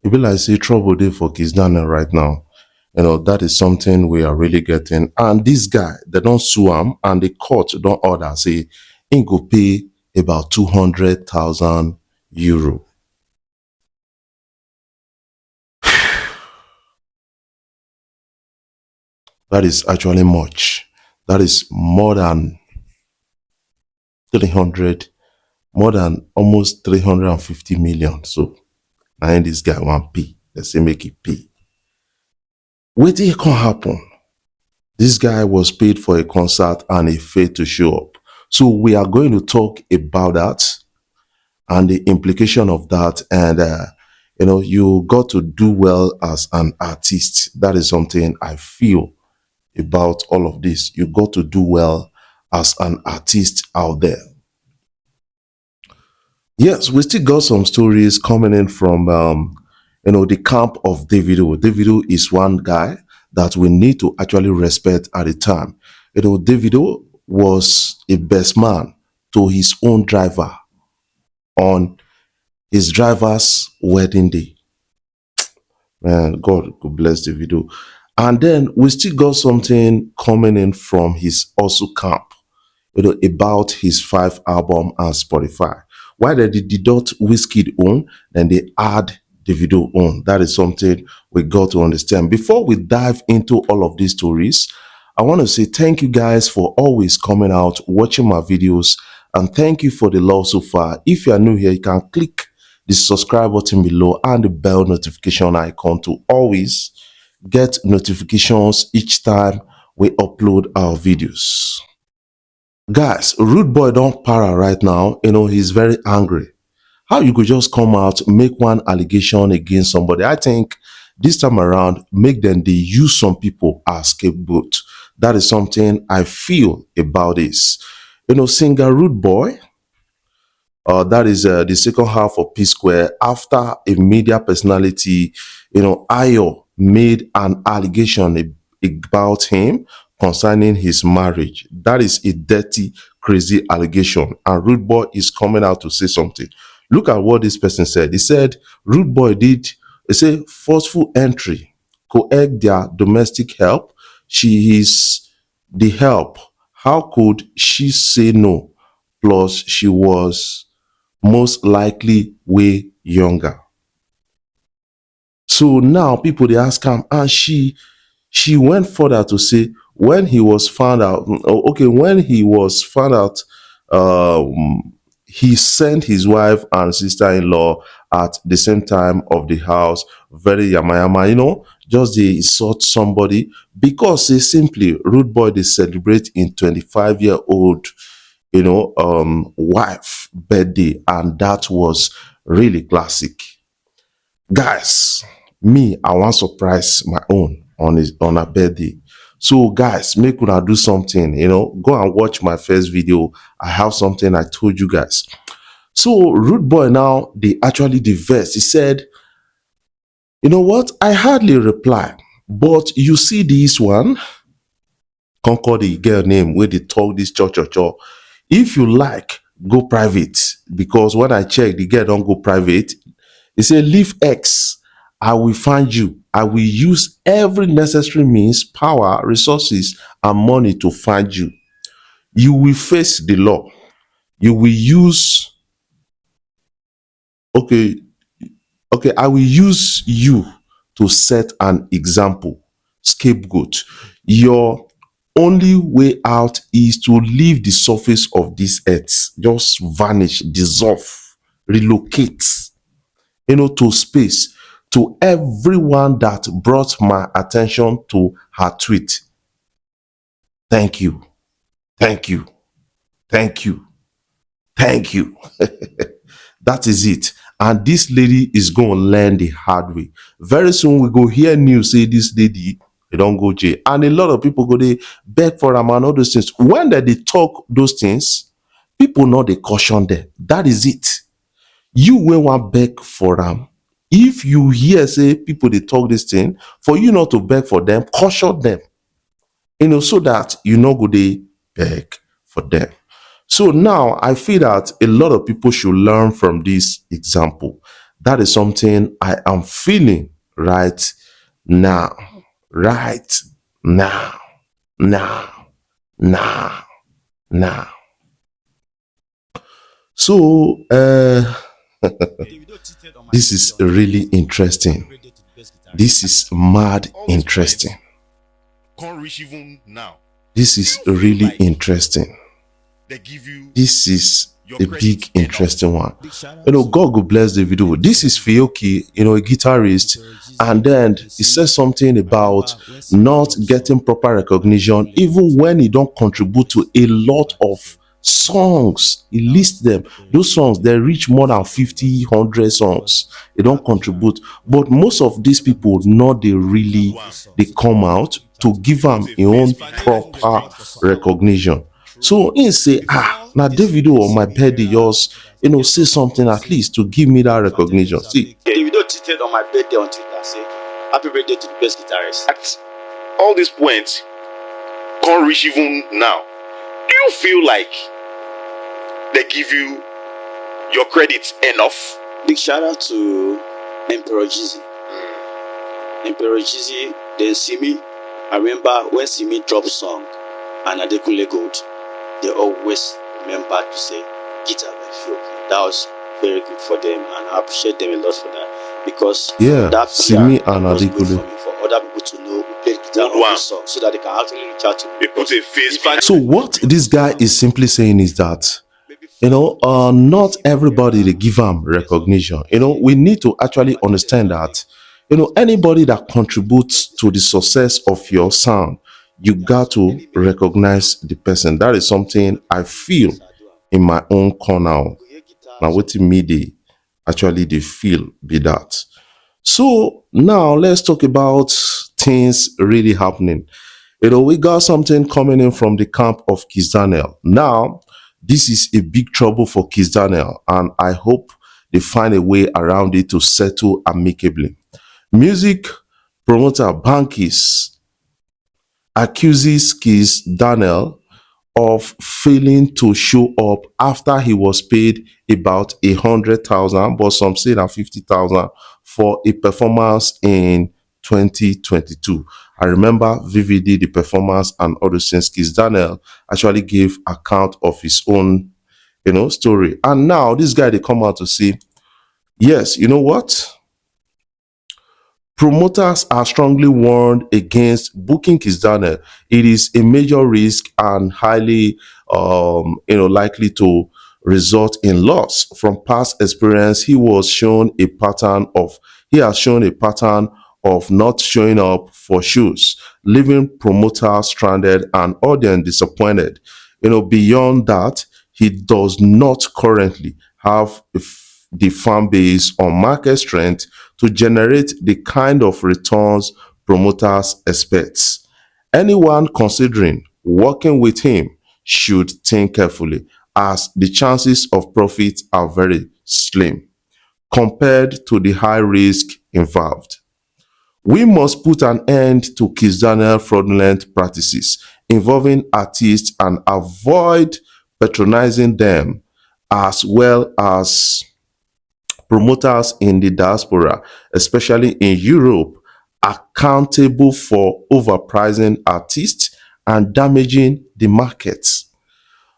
It be like say trouble dey for Kizz Daniel right now. That is something we are really getting. And this guy, they don't sue him, and the court don't order say he go pay about 200,000 euro. That is actually much. That is more than 300, more than almost 350 million. So now this guy want pay. They say make it pay. Wetin can happen? This guy was paid for a concert and he failed to show up. So we are going to talk about that and the implication of that. And you got to do well as an artist. That is something I feel about all of this. You got to do well as an artist out there. Yes, we still got some stories coming in from the camp of Davido. Davido is one guy that we need to actually respect at the time. Davido was a best man to his own driver on his driver's wedding day. Man, God could bless Davido. And then we still got something coming in from his also camp, about his 5 album and Spotify. Why they deduct Wizkid own, then they add Davido own. That is something we got to understand. Before we dive into all of these stories, I want to say thank you guys for always coming out, watching my videos, and thank you for the love so far. If you are new here, you can click the subscribe button below and the bell notification icon to always get notifications each time we upload our videos. Guys, Rudeboy don't para right now. He's very angry. How you could just come out, make one allegation against somebody? I think this time around, make them they use some people as scapegoat. That is something I feel about this. Singer Rudeboy, that is the second half of P Square, after a media personality, Ayo made an allegation about him concerning his marriage. That is a dirty, crazy allegation. And Rudeboy is coming out to say something. Look at what this person said. He said, Rudeboy did, he said, forceful entry, coerce their domestic help. She is the help. How could she say no? Plus, she was most likely way younger. So now people they ask him, and she went further to say when he was found out, okay, when he was found out, he sent his wife and sister-in-law at the same time of the house, very yamayama, just they insult somebody because they simply rude boy they celebrate in 25-year-old wife birthday, and that was really classic. Guys, me, I want surprise my own on her birthday. So guys, make una do something, go and watch my first video. I have something I told you guys. So Rude Boy now, they actually diverse. He said, you know what? I hardly reply, but you see this one, Concord the girl name where they talk this cho. If you like, go private. Because when I check, the girl don't go private. He said, leave X. I will find you. I will use every necessary means, power, resources, and money to find you. You will face the law. You will use, okay, I will use you to set an example. Scapegoat. Your only way out is to leave the surface of this earth. Just vanish, dissolve, relocate, to space. To everyone that brought my attention to her tweet, thank you, thank you, thank you, thank you. That is it. And this lady is going to learn the hard way. Very soon we go hear news say this lady, they don't go jail. And a lot of people go they beg for them and all those things. When they talk those things, people know they caution them. That is it. You will want beg for them. If you hear say people they talk this thing, for you not to beg for them, caution them. So that you know go they beg for them. So now I feel that a lot of people should learn from this example. That is something I am feeling right now. Right now. Now. Now. Now. So, this is really interesting. This is mad interesting. Can't reach even now. This is really interesting. They give you This is your a credit big, enough. interesting one. God will bless the video. This is Fiyoki, a guitarist, and then he says something about not getting proper recognition, even when he don't contribute to a lot of songs. He lists them. Those songs, they reach more than 50, 100 songs. They don't contribute. But most of these people, not they come out to give them a own proper recognition. So he say, now Davido on my birthday, yours, say something at least to give me that recognition. See, Davido tweeted on my birthday on Twitter, say, "Happy birthday to the best guitarist." At all these points, can't reach even now. Do you feel like they give you your credit enough? Big shout out to Emperor Jizzy. Emperor Jizzy, then Simi. I remember when Simi dropped song and Adekunle Gold, they always remember to say guitar by Fiyoki. That was very good for them, and I appreciate them a lot for that, because yeah, that Simi PR and was good for Adekunle. me, for other people to know who played guitar Good on one. this song, so that they can actually reach out to me. They put a face behind. So what this guy is simply saying is that, not everybody they give them recognition. We need to actually understand that, anybody that contributes to the success of your sound, you got to recognize the person. That is something I feel in my own corner. Now, what me they actually they feel be that. So now let's talk about things really happening. We got something coming in from the camp of Kizz Daniel. Now, this is a big trouble for Kizz Daniel, and I hope they find a way around it to settle amicably. Music promoter Bankis accuses Kizz Daniel of failing to show up after he was paid about 100,000, but some say that 50,000 for a performance in 2022. I remember vividly the performance and all those things. Kizz Daniel actually gave account of his own, story. And now this guy they come out to say, yes, you know what? Promoters are strongly warned against booking Kizz Daniel. It is a major risk and highly, likely to result in loss. From past experience, he has shown a pattern of not showing up for shows, leaving promoters stranded and audience disappointed. Beyond that, he does not currently have the fan base or market strength to generate the kind of returns promoters expect. Anyone considering working with him should think carefully, as the chances of profit are very slim compared to the high risk involved. We must put an end to Kizz Daniel fraudulent practices involving artists and avoid patronizing them, as well as promoters in the diaspora, especially in Europe, accountable for overpricing artists and damaging the markets.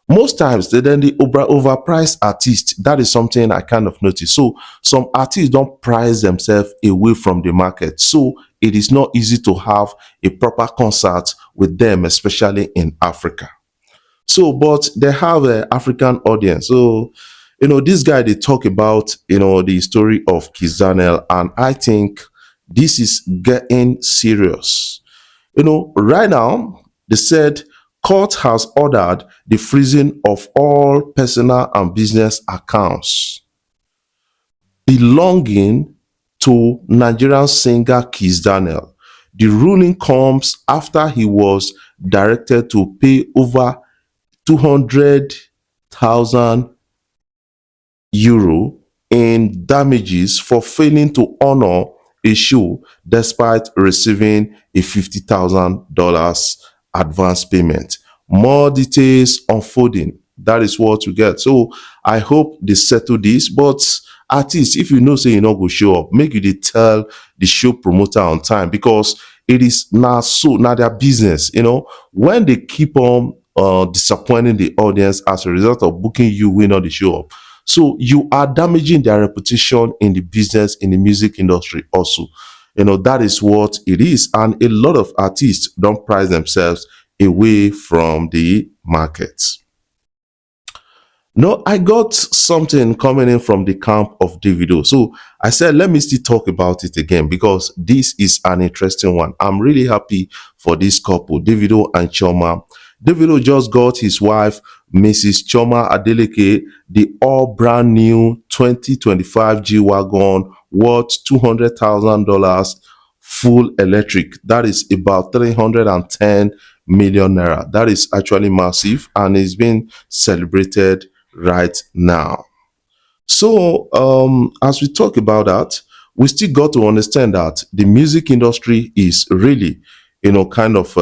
Most times, then the overpriced artists, that is something I kind of notice. So some artists don't price themselves away from the market. So it is not easy to have a proper concert with them, especially in Africa. So, but they have an African audience. So, this guy they talk about, the story of Kizz Daniel, and I think this is getting serious. Right now, they said court has ordered the freezing of all personal and business accounts belonging to Nigerian singer Kizz Daniel. The ruling comes after he was directed to pay over 200,000 euro in damages for failing to honor a show despite receiving a $50,000 advance payment. More details unfolding. That is what we get. So I hope they settle this, but artists, if you know say you no go show up, make you dey tell the show promoter on time, because it is now so now their business. When they keep on disappointing the audience as a result of booking you wey no dey show up, so you are damaging their reputation in the business, in the music industry also. That is what it is, and a lot of artists don't price themselves away from the market. No, I got something coming in from the camp of Davido. So I said, let me still talk about it again, because this is an interesting one. I'm really happy for this couple, Davido and Choma. Davido just got his wife, Mrs. Choma Adeleke, the all brand new 2025 G-Wagon worth $200,000, full electric. That is about 310 million naira. That is actually massive, and it's being celebrated right now. So as we talk about that, we still got to understand that the music industry is really, kind of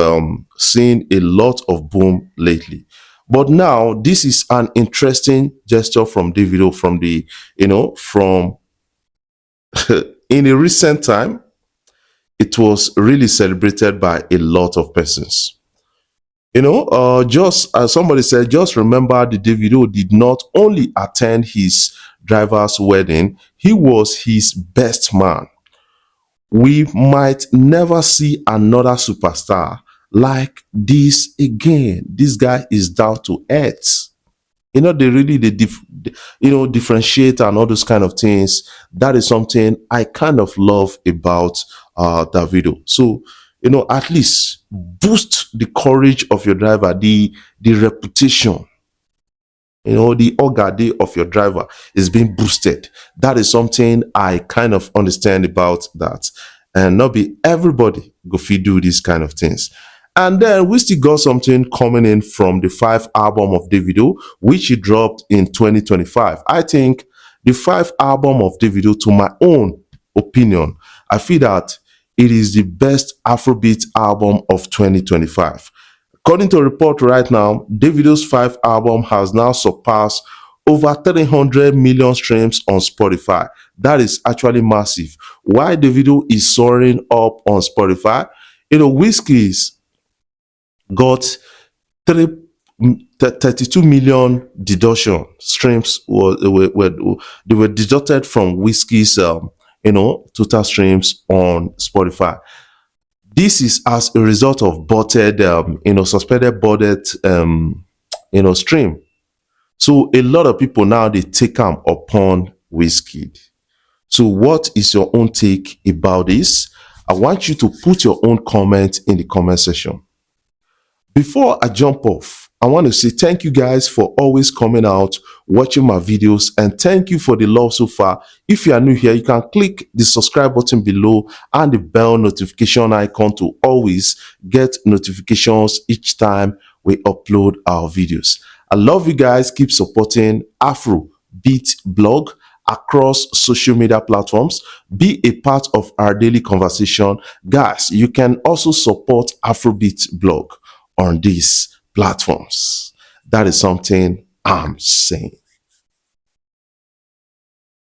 seeing a lot of boom lately. But now this is an interesting gesture from Davido, from the, from in a recent time, it was really celebrated by a lot of persons. Just as somebody said, just remember the Davido did not only attend his driver's wedding, he was his best man. We might never see another superstar like this again. This guy is down to earth. They really differentiate and all those kind of things. That is something I kind of love about Davido. So at least boost the courage of your driver, the reputation, the ogade of your driver is being boosted. That is something I kind of understand about that, and not be everybody go fit do these kind of things. And then we still got something coming in from the 5th album of Davido, which he dropped in 2025. I think the 5th album of Davido, to my own opinion, I feel that it is the best Afrobeat album of 2025. According to a report right now, Davido's 5th album has now surpassed over 300 million streams on Spotify. That is actually massive. Why Davido is soaring up on Spotify? Wizkid got 32 million deduction streams they were deducted from Wizkid's total streams on Spotify. This is as a result of botted suspended botted stream. So a lot of people now they take them upon Wizkid. So what is your own take about this? I want you to put your own comment in the comment section. Before I jump off, I want to say thank you guys for always coming out, watching my videos, and thank you for the love so far. If you are new here, you can click the subscribe button below and the bell notification icon to always get notifications each time we upload our videos. I love you guys. Keep supporting Afrobeat blog across social media platforms. Be a part of our daily conversation. Guys, you can also support Afrobeat blog on these platforms. That is something I'm saying.